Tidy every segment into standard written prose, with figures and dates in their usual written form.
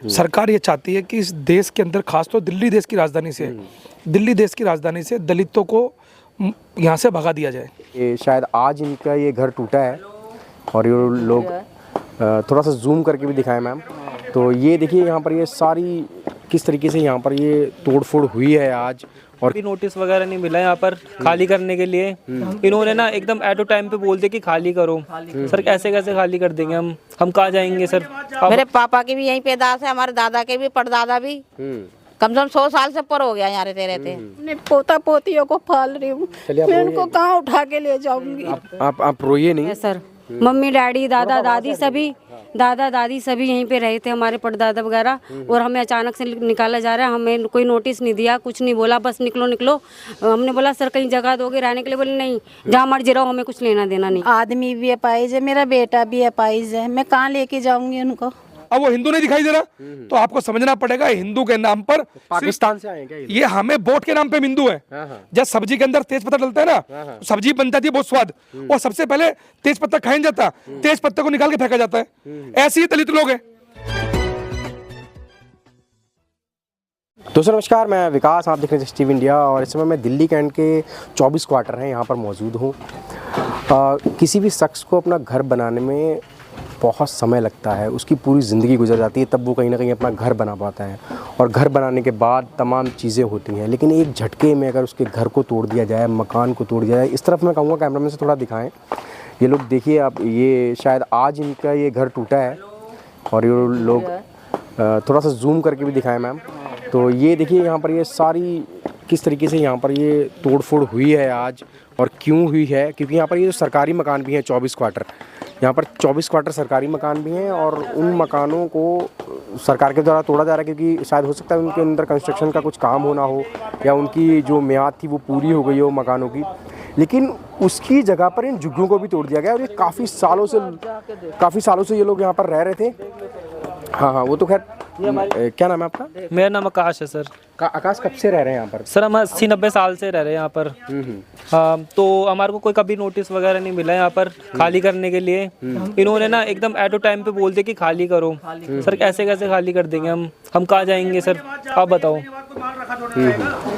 सरकार ये चाहती है कि इस देश के अंदर, खासतौर दिल्ली देश की राजधानी से, दिल्ली देश की राजधानी से दलितों को यहाँ से भगा दिया जाए। ये शायद आज इनका ये घर टूटा है और ये लोग थोड़ा सा जूम करके भी दिखाएं मैम। तो ये देखिए यहाँ पर ये सारी किस तरीके से यहाँ पर ये तोड़फोड़ हुई है आज। और भी नोटिस वगैरह नहीं मिला यहाँ पर खाली करने के लिए। इन्होंने ना एकदम एट टाइम पे बोलते कि खाली करो। सर कैसे कैसे खाली कर देंगे हम कहाँ जाएंगे सर? मेरे पापा की भी यहीं पैदाश है, हमारे दादा के भी, परदादा भी। कम से कम 100 साल से ऊपर हो गया यहाँ रहते रहते। मैं पोता पोतियों को पाल रही हूँ, मैं उनको कहाँ उठा के ले जाऊंगी? आप रोइए नहीं सर। मम्मी डैडी दादा दादी सभी यहीं पे रहे थे, हमारे परदादा वगैरह। और हमें अचानक से निकाला जा रहा है, हमें कोई नोटिस नहीं दिया, कुछ नहीं बोला, बस निकलो निकलो। हमने बोला सर कहीं जगह दोगे रहने के लिए? बोले नहीं, जहाँ मर्जी रहो, हमें कुछ लेना देना नहीं। आदमी भी अपाइज है, मेरा बेटा भी अपाइज है, मैं कहाँ लेके जाऊंगी उनको? अब वो हिंदू नहीं दिखाई दे रहा, तो आपको समझना पड़ेगा हिंदू के नाम पर, पाकिस्तान से आए हैं क्या ये हमें वोट के नाम पे हिंदू है। जब सब्जी के अंदर तेज पत्ता डलता है ना, सब्जी बन जाती है बहुत स्वाद, और सबसे पहले तेज पत्ता खाया नहीं जाता, तेज पत्ते को निकाल के फेंका जाता है। ऐसे ही दलित लोग हैं। दोस्तों नमस्कार, मैं विकास, आप देख रहे हैं टीवी इंडिया। और इस समय मैं दिल्ली कैंट के 24 क्वार्टर हैं यहाँ पर मौजूद हूँ। किसी भी शख्स को अपना घर बनाने में बहुत समय लगता है, उसकी पूरी ज़िंदगी गुजर जाती है, तब वो कहीं ना कहीं अपना घर बना पाता है। और घर बनाने के बाद तमाम चीज़ें होती हैं, लेकिन एक झटके में अगर उसके घर को तोड़ दिया जाए, मकान को तोड़ दिया जाए। इस तरफ मैं कहूँगा कैमरामैन से थोड़ा दिखाएं, ये लोग देखिए आप, ये शायद आज इनका ये घर टूटा है और ये लोग थोड़ा सा जूम करके भी दिखाएं मैम। तो ये देखिए यहाँ पर ये सारी किस तरीके से यहाँ पर ये तोड़फोड़ हुई है आज, और क्यों हुई है, क्योंकि यहाँ पर ये जो सरकारी मकान भी हैं 24 क्वार्टर, यहाँ पर 24 क्वार्टर सरकारी मकान भी हैं, और उन मकानों को सरकार के द्वारा तोड़ा जा रहा है, क्योंकि शायद हो सकता है उनके अंदर कंस्ट्रक्शन का कुछ काम होना हो, या उनकी जो मियाद थी वो पूरी हो गई हो मकानों की, लेकिन उसकी जगह पर इन झुग्गियों को भी तोड़ दिया गया। और ये काफ़ी सालों से ये लोग यहाँ पर रह रहे थे। हाँ, वो तो खैर, क्या नाम है आपका? मेरा नाम आकाश है सर। आकाश, कब से रह रहे हैं यहाँ पर? सर हम 80-90 साल से रह रहे हैं यहाँ पर। हाँ, तो हमारे को कोई कभी नोटिस वगैरह नहीं मिला यहाँ पर खाली करने के लिए। इन्होंने ना एकदम एट टाइम पे बोलते कि खाली करो। सर कैसे कैसे खाली कर देंगे हम कहाँ जाएंगे सर? आप बताओ।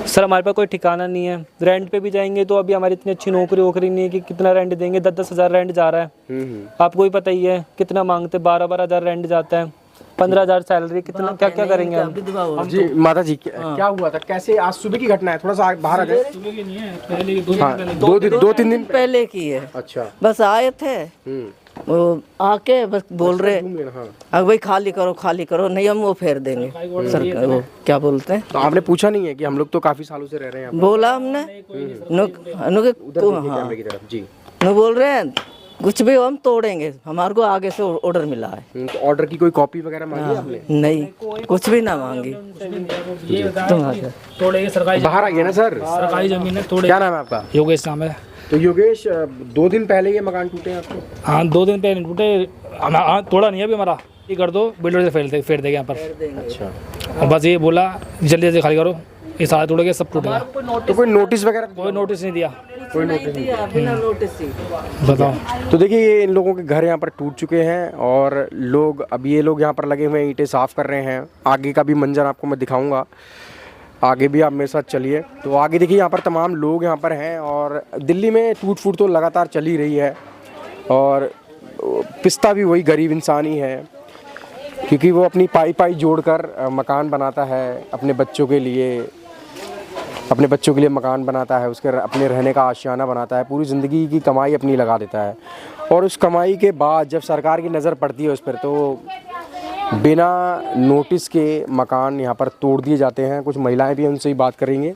सर हमारे पास कोई ठिकाना नहीं है, रेंट पे भी जाएंगे तो अभी हमारी इतनी अच्छी नौकरी वोकरी नहीं है कि कितना रेंट देंगे। 10-10 हज़ार रेंट जा रहा है, आपको ही पता ही है कितना मांगते, 12-12 हज़ार रेंट जाता है, 15 हज़ार सैलरी, कितना क्या क्या करेंगे हम? जी माता जी, क्या हुआ था, कैसे? आज सुबह की घटना है, थोड़ा सा बाहर आ जाए। सुबह की नहीं है, पहले 2-3 दिन पहले की है। अच्छा, बस आए थे, वो आके बस बोल रहे अब भाई खाली करो, नहीं हम वो फेर देंगे सरकार, वो क्या बोलते हैं। तो आपने पूछा नहीं है कि हम लोग तो काफी सालों से रह रहे हैं? बोला हमने, जी, बोल रहे हैं कुछ भी हम तोड़ेंगे, हमारे को आगे से ऑर्डर मिला है। तो ऑर्डर की कोई कॉपी वगैरह मांगी आपने? नहीं, कुछ भी ना मांगी। तोड़ेंगे सरकारी, बाहर आइए ना सर, सरकारी जमीन है, तोड़े। क्या नाम है आपका? योगेश नाम है। तो योगेश, 2 दिन पहले ये मकान टूटे हैं आपको? हाँ, 2 दिन पहले टूटे। हाँ, तोड़ा नहीं है अभी हमारा, ये कर दो, बिल्डर से फेर देंगे यहाँ पर। अच्छा, और बस ये बोला जल्दी जल्दी खाली करो, ये सारा टूटेगा, सब टूटेगा। तो कोई नोटिस वगैरह? कोई नोटिस नहीं दिया, कोई नोटिस नहीं, बिना नोटिस ही। बताओ। तो देखिए ये इन लोगों के घर यहाँ पर टूट चुके हैं, और लोग, अब ये लोग यहाँ पर लगे हुए हैं, ईंटें साफ़ कर रहे हैं। आगे का भी मंजर आपको मैं दिखाऊंगा, आगे भी आप मेरे साथ चलिए। तो आगे देखिए यहाँ पर तमाम लोग यहाँ पर हैं, और दिल्ली में टूट फूट तो लगातार चल ही रही है, और पिसता भी वही गरीब इंसान ही है, क्योंकि वो अपनी पाई जोड़कर मकान बनाता है अपने बच्चों के लिए, मकान बनाता है, उसके अपने रहने का आशियाना बनाता है, पूरी ज़िंदगी की कमाई अपनी लगा देता है। और उस कमाई के बाद जब सरकार की नज़र पड़ती है उस पर, तो बिना नोटिस के मकान यहाँ पर तोड़ दिए जाते हैं। कुछ महिलाएं भी उनसे ही बात करेंगे।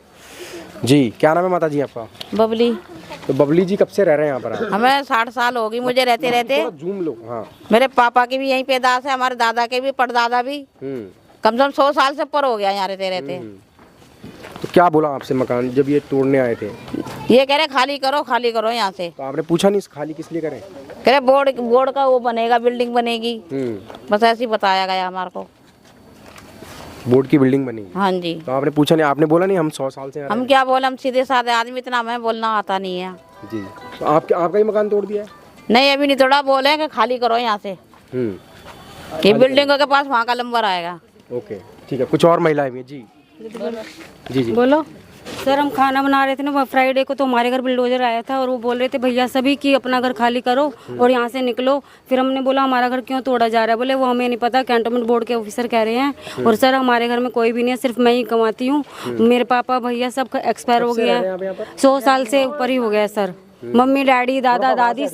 जी, क्या नाम है माता जी आपका? बबली। तो बबली जी, कब से रह रहे हैं यहाँ पर? हमें 60 साल हो गई मुझे रहते रहते। जूम लो। हाँ, मेरे पापा की भी यहीं पैदाश है, हमारे दादा के भी, परदादा भी। कम से कम 100 साल से ऊपर हो गया यहाँ रहते रहते। तो क्या बोला आपसे मकान जब ये तोड़ने आए थे? ये कह रहे खाली करो यहाँ से। तो आपने पूछा नहीं खाली किस लिए करें? कह रहे बोर्ड का वो बनेगा, बिल्डिंग बनेगी, बस ऐसे ही बताया गया हमारे को। बोर्ड की बिल्डिंग बनेगी? हाँ जी। तो आपने पूछा नहीं, आपने बोला नहीं हम 100 साल से आ रहे हम क्या बोले, हम सीधे साधे आदमी, इतना हमें बोलना आता नहीं है। जी, तो आपका ही मकान तोड़ दिया है? नहीं, अभी नहीं तोड़ा, बोले कि खाली करो यहाँ से, ये बिल्डिंगों के पास वहाँ का नंबर आएगा। ओके ठीक है, कुछ और महिलाएं भी हैं। जी जी जी बोलो सर, हम खाना बना रहे थे ना फ्राइडे को, तो हमारे घर बुलडोजर आया था और वो बोल रहे थे भैया सभी कि अपना घर खाली करो और यहाँ से निकलो। फिर हमने बोला हमारा घर क्यों तोड़ा जा रहा है? बोले वो हमें नहीं पता, कैंटोनमेंट बोर्ड के ऑफिसर कह रहे हैं। और सर हमारे घर में कोई भी नहीं है, सिर्फ मैं ही कमाती हूँ। मेरे पापा भैया सब एक्सपायर हो गए हैं, 100 साल से ऊपर ही हो गया है सर। मम्मी डैडी दादा दादी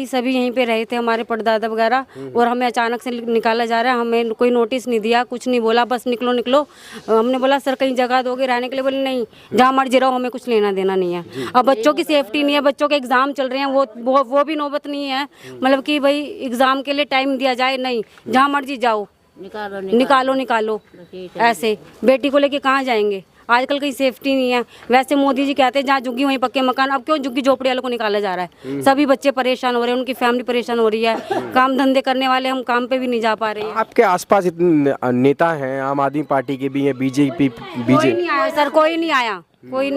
सभी यहीं पे रहे थे, हमारे परदादा वगैरह। और हमें अचानक से निकाला जा रहा है, हमें कोई नोटिस नहीं दिया, कुछ नहीं बोला, बस निकलो निकलो। हमने बोला सर कहीं जगह दोगे रहने के लिए? बोले नहीं, जहाँ मर्जी रहो, हमें कुछ लेना देना नहीं है। अब बच्चों की सेफ्टी नहीं है, बच्चों के एग्जाम चल रहे हैं, वो भी नौबत नहीं है, मतलब कि भाई एग्जाम के लिए टाइम दिया जाए, नहीं, जहाँ मर्जी जाओ, निकालो ऐसे। बेटी को लेके कहाँ जाएंगे? आजकल कहीं सेफ्टी नहीं है। वैसे मोदी जी कहते हैं जहाँ झुग्गी वहीं पक्के मकान, अब क्यों झुग्गी झोपड़ी वालों को निकाला जा रहा है? सभी बच्चे परेशान हो रहे हैं, उनकी फैमिली परेशान हो रही है, काम धंधे करने वाले हम काम पे भी नहीं जा पा रहे हैं। आपके आसपास इतने नेता हैं, आम आदमी पार्टी के भी हैं, बीजेपी कोई नहीं आया सर, कोई नहीं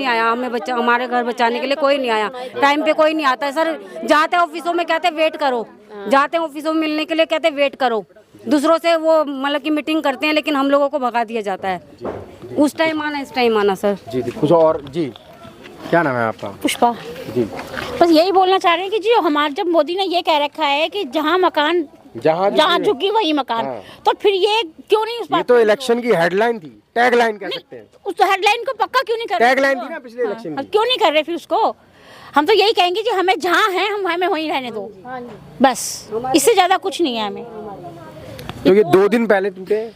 आया हमें हमारे घर बचाने के लिए कोई नहीं आया। टाइम पे कोई नहीं आता है सर। जाते ऑफिसों में कहते वेट करो, जाते ऑफिसों में मिलने के लिए कहते वेट करो, दूसरों से वो मतलब की मीटिंग करते हैं, लेकिन हम लोगों को भगा दिया जाता है। उस टाइम आना, इस टाइम आना सर। जी कुछ और। जी क्या नाम है आपका? पुष्पा। जी बस यही बोलना चाह रहे हैं कि जी हमारे जब मोदी ने ये कह रखा है कि जहाँ मकान जहाँ झुकी वही मकान, तो फिर ये क्यों नहीं उस ये तो इलेक्शन की हेडलाइन थी, टैगलाइन कह सकते हैं। उस हेडलाइन को पक्का क्यों नहीं कर रहे? टैगलाइन थी ना पिछले इलेक्शन की। क्यों नहीं कर रहे फिर उसको? हम तो यही कहेंगे जी हमें जहाँ है हम हमें वहीं रहने दो, बस, इससे ज्यादा कुछ नहीं है हमें। तो ये 2 दिन पहले टूटे,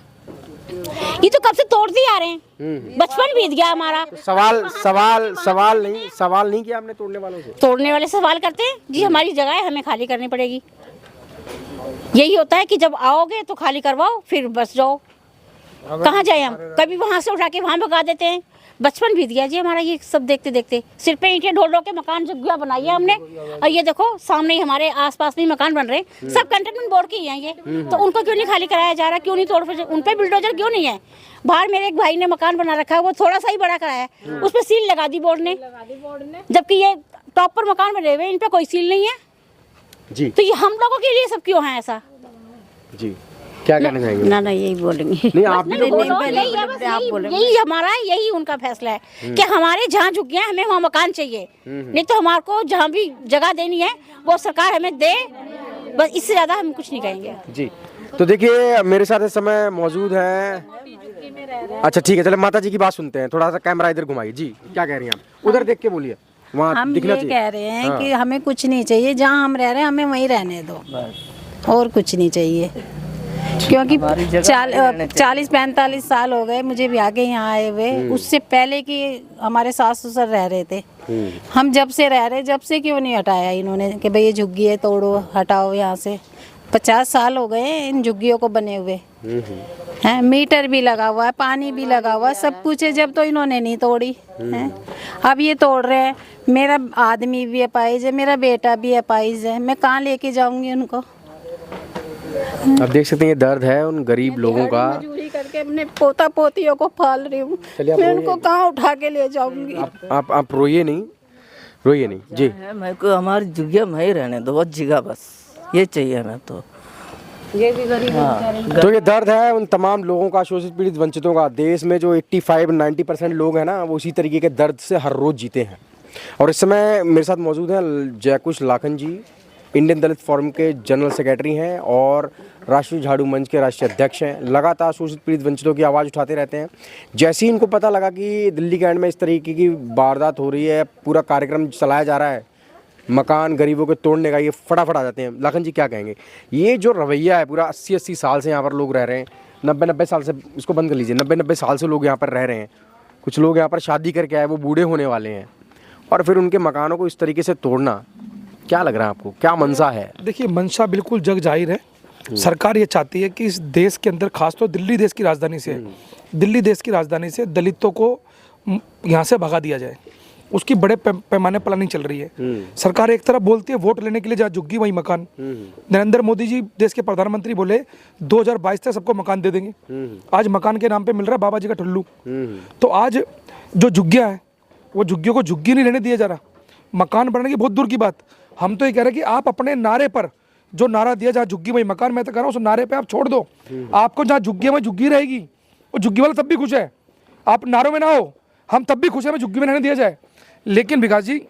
ये तो कब से तोड़ते आ रहे हैं, बचपन बीत गया हमारा। सवाल नहीं किया आपने तोड़ने वालों से? तोड़ने वाले सवाल करते हैं जी, हमारी जगह है, हमें खाली करनी पड़ेगी। यही होता है कि जब आओगे तो खाली करवाओ, फिर बस जाओ। कहाँ जाए हम? कभी वहाँ से उठा के वहाँ भगा देते हैं। बचपन बीत गया जी हमारा ये सब देखते देखते। सिर पे ईंटें ढोल के मकान जगह बनाई है हमने, और ये देखो सामने ही हमारे आसपास में मकान बन रहे हैं, सब कैंटोनमेंट बोर्ड के ही हैं ये। तो उनको क्यों नहीं खाली कराया जा रहा? क्यों नहीं तोड़? उन पे बिल्डोजर क्यों नहीं है? बाहर मेरे एक भाई ने मकान बना रखा है, वो थोड़ा सा ही बड़ा कराया है, उस पर सील लगा दी बोर्ड ने, जबकि ये प्रॉपर मकान बने हुए, इन पे कोई सील नहीं है जी। तो ये हम लोगों के लिए सब क्यों है ऐसा? जी क्या कहना चाहेंगे? ना यही बोलेंगे। नहीं आप भी यही हमारा, यही उनका फैसला है कि हमारे जहाँ झुक गए हमें वहाँ मकान चाहिए, नहीं तो हमारे को जहाँ भी जगह देनी है वो सरकार हमें दे, बस, इससे ज्यादा हम कुछ नहीं कहेंगे। जी तो देखिए मेरे साथ इस समय मौजूद है। अच्छा ठीक है, चले माता जी की बात सुनते हैं। थोड़ा सा कैमरा इधर घुमाइए। जी क्या कह रही हैं आप? उधर देख के बोलिए, वहाँ हम दिखना ये चाहिए। कह रहे हैं कि हमें कुछ नहीं चाहिए, जहाँ हम रह रहे हैं हमें वहीं रहने दो, और कुछ नहीं चाहिए। क्योंकि 40-45 साल हो गए मुझे भी आगे यहाँ आए हुए। उससे पहले कि हमारे सास ससुर रह रहे थे, हम जब से रह रहे, जब से क्यों नहीं हटाया इन्होंने कि भाई ये झुग्गी है तोड़ो, हटाओ यहाँ से। 50 साल हो गए इन झुग्गियों को बने हुए हैं, मीटर भी लगा हुआ है, पानी भी लगा हुआ है, सब कुछ है, जब तो इन्होंने नहीं तोड़ी है। अब ये तोड़ रहे हैं। मेरा आदमी भी अपाइज है, मेरा बेटा भी अपाइज है, मैं कहाँ लेके जाऊंगी उनको? अब देख सकते हैं ये दर्द है उन गरीब लोगों का। मजदूरी करके अपने पोता पोतियों को पाल रही हूँ, मैं उनको कहाँ उठा के ले जाऊंगी? आप रोइए नहीं जी। मेरे को हमारी जगह में ही रहने दो, बस जगह, बस ये चाहिए हमें। तो ये भी गरीब तो ये दर्द है उन तमाम लोगों का, शोषित पीड़ित वंचितों का। देश में जो 85-90% लोग हैं ना, वो उसी तरीके के दर्द से हर रोज जीते हैं। और इस समय मेरे साथ मौजूद हैं जयकुश लाखन जी, इंडियन दलित फोरम के जनरल सेक्रेटरी हैं और राष्ट्रीय झाड़ू मंच के राष्ट्रीय अध्यक्ष हैं। लगातार शोषित पीड़ित वंचितों की आवाज़ उठाते रहते हैं। जैसे ही इनको पता लगा कि दिल्ली कैंट में इस तरीके की वारदात हो रही है, पूरा कार्यक्रम चलाया जा रहा है मकान गरीबों के तोड़ने का, ये फटाफट आ जाते हैं। लाखन जी क्या कहेंगे? ये जो रवैया है, पूरा 80-80 साल से यहाँ पर लोग रह रहे हैं, 90-90 साल से, इसको बंद कर लीजिए, 90-90 साल से लोग यहाँ पर रह रहे हैं। कुछ लोग यहाँ पर शादी करके आए, वो बूढ़े होने वाले हैं, और फिर उनके मकानों को इस तरीके से तोड़ना, क्या लग रहा है आपको? क्या मंशा है? देखिए मंशा बिल्कुल जग जाहिर है। सरकार ये चाहती है कि इस देश के अंदर, खासतौर दिल्ली देश की राजधानी से, दिल्ली देश की राजधानी से दलितों को यहाँ से भगा दिया जाए। उसकी बड़े पैमाने प्लानिंग चल रही है। सरकार एक तरफ बोलती है वोट लेने के लिए जहाँ झुग्गी वही मकान। नरेंद्र मोदी जी देश के प्रधानमंत्री बोले 2022 तक सबको मकान दे देंगे। आज मकान के नाम पे मिल रहा है बाबा जी का ठुल्लू। तो आज जो झुग्गियाँ है वो झुग्गियों को झुग्गी नहीं रहने दिया जा रहा, मकान बनाने की बहुत दूर की बात। हम तो ये कह रहे हैं कि आप अपने नारे पर जो नारा दिया जहाँ झुग्गी वही मकान, मैं तो कह रहा हूँ उस नारे पे आप छोड़ दो। आपको जहाँ झुग्गी है वहीं झुग्गी रहेगी, और झुग्गी वाला तब भी खुश है। आप नारों में ना हो, हम तब भी खुश है हमें झुग्गी में रहने दिया जाए। लेकिन विकास जी,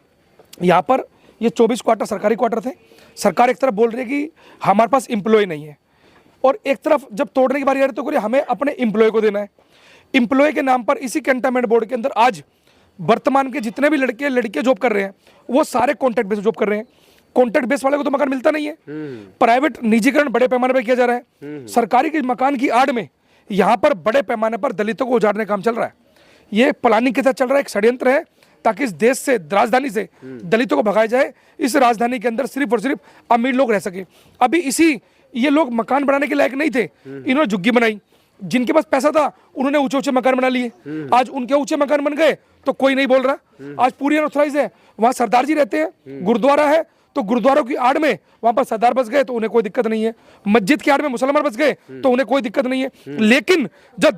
यहाँ पर ये 24 क्वार्टर सरकारी क्वार्टर थे। सरकार एक तरफ बोल रही है कि हमारे पास एम्प्लॉय नहीं है, और एक तरफ जब तोड़ने की बारी आ रही तो हमें अपने एम्प्लॉय को देना है। एम्प्लॉय के नाम पर इसी कैंटनमेंट बोर्ड के अंदर आज वर्तमान के जितने भी लड़के लड़कियां जॉब कर रहे हैं वो सारे कॉन्ट्रैक्ट बेस जॉब कर रहे हैं। कॉन्ट्रैक्ट बेस वाले को तो मकान मिलता नहीं है, प्राइवेट निजीकरण बड़े पैमाने पर किया जा रहा है। सरकारी के मकान की आड़ में यहाँ पर बड़े पैमाने पर दलितों को उजाड़ने का काम चल रहा है। ये प्लानिंग के साथ चल रहा है, एक षड्यंत्र है ताकि इस देश से, राजधानी से दलितों को भगाया जाए। इस राजधानी के अंदर सिर्फ और सिर्फ अमीर लोग रह सके। अभी ये लोग मकान बनाने के लायक नहीं थे, इन्होंने झुग्गी बनाई। जिनके पास पैसा था उन्होंने ऊंचे ऊंचे मकान बना लिए, आज उनके ऊंचे मकान बन गए तो कोई नहीं बोल रहा। आज पूरी अनऑथराइज है, वहाँ सरदार जी रहते हैं, गुरुद्वारा है तो गुरुद्वारों की आड़ में वहां पर सरदार बस गए तो उन्हें कोई दिक्कत नहीं है, मस्जिद की आड़ में मुसलमान बस गए तो उन्हें कोई दिक्कत नहीं है। लेकिन जब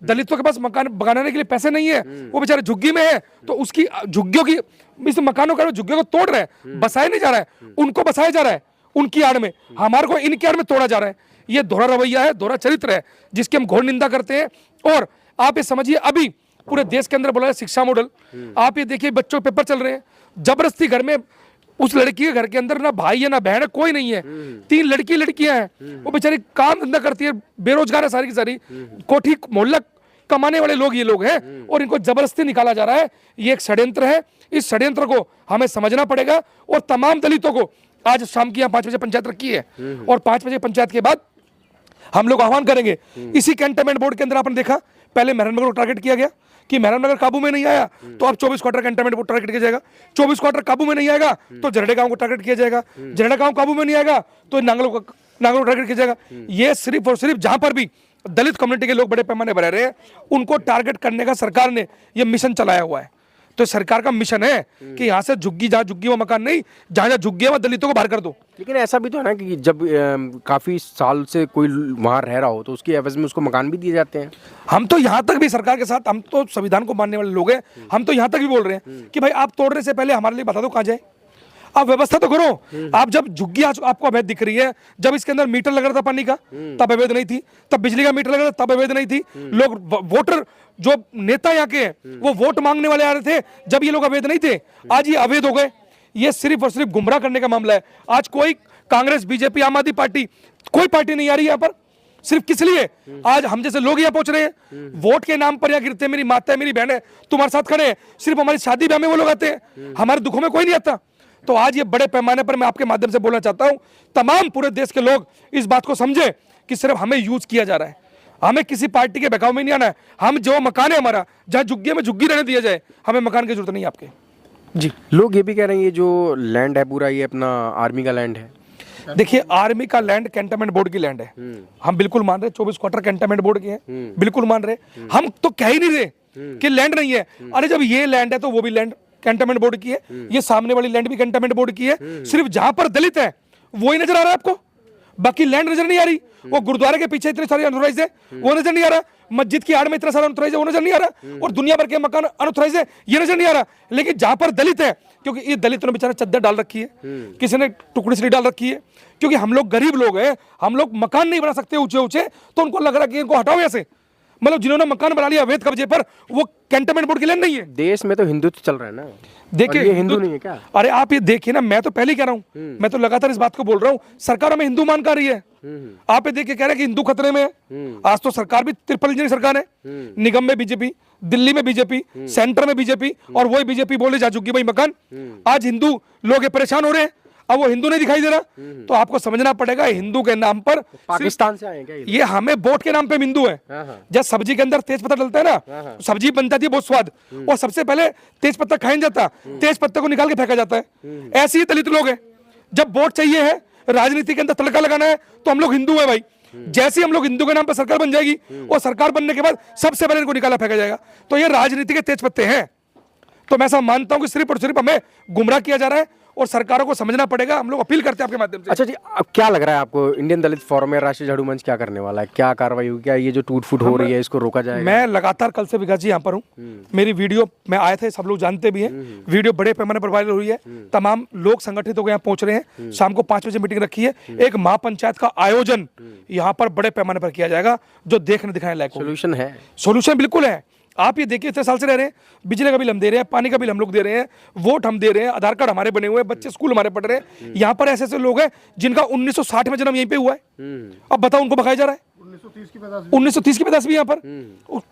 दलितों के पास मकान बनाने के लिए पैसे नहीं है, वो बेचारे झुग्गी में है, तो उसकी झुग्गियों की, इस मकानों का झुग्गियों को तोड़ रहे हैं, बसाया नहीं जा रहा है, उनको बसाया जा रहा है उनकी आड़ में, हमारे को इनकी आड़ में तोड़ा जा रहा है। ये दोहरा रवैया है, दोहरा चरित्र है, जिसकी हम घोर निंदा करते हैं। और आप ये समझिए, अभी पूरे देश के अंदर बोला है शिक्षा मॉडल। आप ये देखिए, बच्चों के पेपर चल रहे हैं, जबरदस्ती घर में उस लड़की के घर के अंदर ना भाई है ना बहन है, कोई नहीं है, 3 लड़कियां हैं, वो बेचारी काम धंधा करती है, बेरोजगार है सारी की सारी, कोठी मोहल्ला कमाने वाले लोग ये लोग हैं, और इनको जबरदस्ती निकाला जा रहा है। ये एक षड्यंत्र है, इस षड्यंत्र को हमें समझना पड़ेगा। और तमाम दलितों को आज शाम की यहाँ 5 बजे पंचायत रखी है, और 5 बजे पंचायत के बाद हम लोग आह्वान करेंगे। इसी कैंटनमेंट बोर्ड के अंदर आपने देखा, पहले मेहरानगढ़ को टारगेट किया गया कि मेहरानगढ़ काबू में नहीं आया तो अब 24 क्वार्टर कैंटनमेंट बोर्ड टारगेट किया जाएगा। 24 क्वार्टर काबू में नहीं आएगा तो जरडे गांव को टारगेट किया जाएगा। जरडे गांव काबू में नहीं आएगा तो नांगलों को टारगेट किया जाएगा। ये सिर्फ और सिर्फ जहां पर भी दलित कम्युनिटी के लोग बड़े पैमाने पर रह रहे हैं, उनको टारगेट करने का सरकार ने ये मिशन चलाया हुआ है। तो सरकार का मिशन है कि यहाँ से झुग्गी, जहाँ झुग्गी वो मकान नहीं, जहाँ झुग्गी है वहाँ दलितों को बाहर कर दो। लेकिन ऐसा भी तो है ना कि जब काफ़ी साल से कोई वहाँ रह रहा हो तो उसकी एवज में उसको मकान भी दिए जाते हैं। हम तो यहाँ तक भी सरकार के साथ, हम तो संविधान को मानने वाले लोग हैं, हम तो यहाँ तक भी बोल रहे हैं कि भाई आप तोड़ने से पहले हमारे लिए बता दो कहाँ जाए, आप व्यवस्था तो करो। आप जब झुग्गी आज आपको अवैध दिख रही है, जब इसके अंदर मीटर लग रहा था पानी का तब अवैध नहीं थी, तब बिजली का मीटर लग रहा था तब अवैध नहीं थी। लोग वोटर, जो नेता यहाँ के हैं वो वोट मांगने वाले आ रहे थे जब ये लोग अवैध नहीं थे, आज ये अवैध हो गए। ये सिर्फ और सिर्फ गुमराह करने का मामला है। आज कोई कांग्रेस, बीजेपी, आम आदमी पार्टी, कोई पार्टी नहीं आ रही यहाँ पर, सिर्फ किस लिए? आज हम जैसे लोग यहाँ पहुंच रहे हैं, वोट के नाम पर यहाँ गिरते हैं, मेरी माता है, मेरी बहन है, तुम्हारे साथ खड़े हैं, सिर्फ हमारी शादी ब्याह में वो लोग आते हैं, हमारे दुखों में कोई नहीं आता। तो आज ये बड़े पैमाने पर मैं आपके माध्यम से बोलना चाहता हूं, तमाम पूरे देश के लोग इस बात को समझे कि सिर्फ हमें यूज किया जा रहा है, हमें किसी पार्टी के बहकाव में नहीं आना है। हम जो मकान है हमारा, जहाँ झुग्गी में झुग्गी रहने दिया जाए, हमें मकान की जरूरत नहीं है आपके। जी, लोग ये भी कह रहे हैं ये जो लैंड है पूरा ये अपना आर्मी का लैंड है। देखिए, आर्मी का लैंड कैंटनमेंट बोर्ड की लैंड है, हम बिल्कुल मान रहे। 24 क्वार्टर कैंटनमेंट बोर्ड की है, बिल्कुल मान रहे। हम तो कह ही नहीं रहे कि लैंड नहीं है। अरे जब ये लैंड है तो वो भी लैंड कैंटनमेंट बोर्ड की है, ये सामने वाली लैंड भी कैंटनमेंट बोर्ड की है। सिर्फ जहां पर दलित है वो ही नजर आ रहा है आपको, बाकी लैंड नजर नहीं आ रही। वो गुरुद्वारे के पीछे इतनी सारी अनऑथराइज है वो नजर नहीं आ रहा, मस्जिद की आड़ में इतना सारा अनऑथराइज है वो नजर नहीं आ रहा, और दुनिया भर के मकान अनऑथराइज है ये नजर नहीं आ रहा। लेकिन जहां पर दलित है, क्योंकि ये दलितों ने बेचारा चद्दर डाल रखी है, किसी ने टुकड़ी सी डाल रखी है, क्योंकि हम लोग गरीब लोग हैं, हम लोग मकान नहीं बना सकते ऊंचे ऊंचे, तो उनको लग रहा है कि इनको हटाओ ऐसे। मतलब जिन्होंने मकान बना लिया अवैध कब्जे पर, वो कैंटनमेंट बोर्ड की लैंड नहीं है। देश में तो हिंदुत्व चल रहा है ना, देखिए ये हिंदू नहीं है क्या? अरे आप ये देखिए ना, मैं तो पहले ही कह रहा हूँ, मैं तो लगातार इस बात को बोल रहा हूँ, सरकार हमें हिंदू मान कर रही है। आप ये देखिए, कह रहे हैं कि हिंदू खतरे में है। आज तो सरकार भी ट्रिपल इंजन सरकार है, निगम में बीजेपी, दिल्ली में बीजेपी, सेंटर में बीजेपी, और वही बीजेपी बोले जा चुकी भाई मकान। आज हिंदू लोग परेशान हो रहे हैं, अब वो हिंदू नहीं दिखाई दे रहा। तो आपको समझना पड़ेगा, हिंदू के नाम पर पाकिस्तान से आए क्या ये हमें वोट के नाम पे हिंदू है। जब सब्जी के अंदर तेज पत्ता डलता है ना, सब्जी बन जाती है बहुत स्वाद, और सबसे पहले तेज पत्ता खाया नहीं जाता, तेज पत्ते को निकाल के फेंका जाता है। ऐसे ही दलित लोग हैं, जब वोट चाहिए है, राजनीति के अंदर तड़का लगाना है, तो हम लोग हिंदू है भाई। जैसे हम लोग हिंदू के नाम पर सरकार बन जाएगी, और सरकार बनने के बाद सबसे पहले इनको निकाला फेंका जाएगा। तो ये राजनीति के तेज पत्ते हैं। तो मैं ऐसा मानता हूं कि सिर्फ और सिर्फ हमें गुमराह किया जा रहा है, और सरकारों को समझना पड़ेगा। हम लोग अपील करते हैं आपके माध्यम से। अच्छा जी, अब क्या लग रहा है आपको, इंडियन दलित फोरम या राष्ट्रीय झाड़ू मंच क्या करने वाला है, क्या कार्रवाई होगी, क्या ये जो टूट फूट हो रही है इसको रोका जाएगा? मैं लगातार कल से विकास जी यहाँ पर हूँ। मेरी वीडियो में आए थे, सब लोग जानते भी हैं, वीडियो बड़े पैमाने पर वायरल हुई है। तमाम लोग संगठित होकर यहाँ पहुंच रहे हैं। शाम को 5 बजे मीटिंग रखी है। एक महापंचायत का आयोजन यहाँ पर बड़े पैमाने पर किया जाएगा, जो देखने दिखाने लायक होगा। सोल्यूशन है? सोल्यूशन बिल्कुल है। आप ये देखिए, इतने साल से रह रहे हैं, बिजली का बिल हम दे रहे हैं, पानी का बिल हम लोग दे रहे हैं, वोट हम दे रहे हैं, आधार कार्ड हमारे बने हुए हैं, बच्चे स्कूल हमारे पढ़ रहे हैं। यहाँ पर ऐसे ऐसे लोग हैं जिनका 1960 में जन्म यहीं पे हुआ है। अब बताओ, उनको भगाया जा रहा है। 1930 की पैदाश भी यहाँ पर,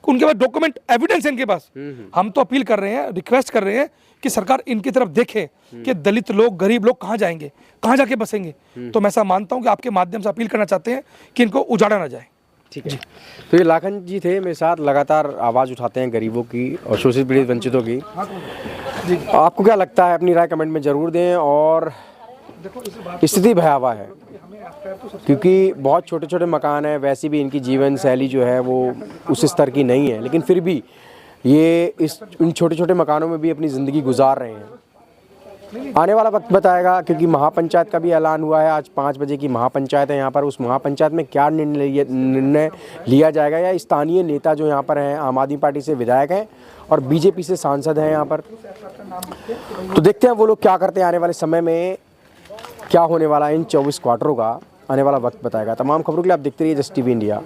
उनके पास डॉक्यूमेंट एविडेंस है इनके पास। हम तो अपील कर रहे हैं, रिक्वेस्ट कर रहे हैं कि सरकार इनकी तरफ देखे कि दलित लोग, गरीब लोग कहाँ जाएंगे, कहाँ जाके बसेंगे। तो मैं ऐसा मानता हूँ कि आपके माध्यम से अपील करना चाहते हैं कि इनको उजाड़ा ना जाए। ठीक है। तो ये लाखन जी थे मेरे साथ, लगातार आवाज़ उठाते हैं गरीबों की और शोषित पीड़ित वंचितों की। आपको क्या लगता है, अपनी राय कमेंट में ज़रूर दें। और स्थिति भयावह है क्योंकि बहुत छोटे छोटे मकान हैं, वैसे भी इनकी जीवन शैली जो है वो उस स्तर की नहीं है, लेकिन फिर भी ये इन छोटे छोटे मकानों में भी अपनी ज़िंदगी गुजार रहे हैं। आने वाला वक्त बताएगा, क्योंकि महापंचायत का भी ऐलान हुआ है। आज 5 बजे की महापंचायत है यहाँ पर। उस महापंचायत में क्या निर्णय लिया जाएगा, या स्थानीय नेता जो यहाँ पर हैं, आम आदमी पार्टी से विधायक हैं और बीजेपी से सांसद हैं यहाँ पर, तो देखते हैं वो लोग क्या करते हैं। आने वाले समय में क्या होने वाला है इन 24 क्वार्टरों का, आने वाला वक्त बताएगा। तमाम खबरों के लिए आप देखते रहिए जस्ट टीवी इंडिया।